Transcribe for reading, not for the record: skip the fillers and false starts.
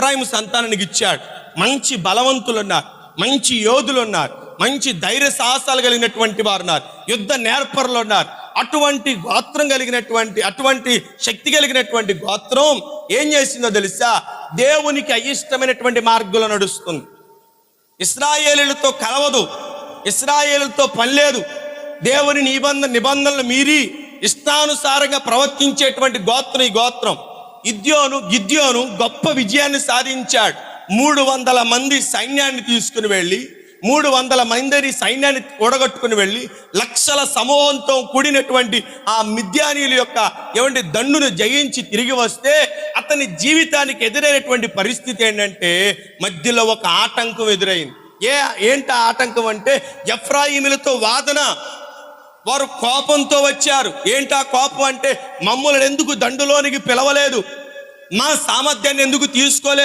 ఎఫ్రాయిము సంతానానికి ఇచ్చాడు. మంచి బలవంతులు ఉన్నారు, మంచి యోధులు ఉన్నారు, మంచి ధైర్య సాహసాలు కలిగినటువంటి వారు ఉన్నారు, యుద్ధ నేర్పరులు ఉన్నారు. అటువంటి గోత్రం కలిగినటువంటి, అటువంటి శక్తి కలిగినటువంటి గోత్రం ఏం చేసిందో తెలుసా? దేవునికి అయిష్టమైనటువంటి మార్గంలో నడుస్తుంది. ఇశ్రాయేలులతో కలవదు, ఇశ్రాయేలులతో పని లేదు. దేవుని నిబంధనలు మీరి ఇష్టానుసారంగా ప్రవర్తించేటువంటి గోత్రం ఈ గోత్రం. గిద్యోను గొప్ప విజయాన్ని సాధించాడు. 300 మంది సైన్యాన్ని తీసుకుని వెళ్ళి, 300 మందిని సైన్యాన్ని కూడగట్టుకుని వెళ్ళి, లక్షల సమూహంతో కూడినటువంటి ఆ మిద్యానీయుల యొక్క దండును జయించి తిరిగి వస్తే అతని జీవితానికి ఎదురైనటువంటి పరిస్థితి ఏంటంటే, మధ్యలో ఒక ఆటంకం ఎదురైంది. ఏంటి ఆటంకం అంటే, ఎఫ్రాయిములతో వాదన. వారు కోపంతో వచ్చారు. ఏంటా కోపం అంటే, మమ్మల్ని ఎందుకు దండులోనికి పిలవలేదు, మా సామర్థ్యాన్ని ఎందుకు తీసుకోలేదు,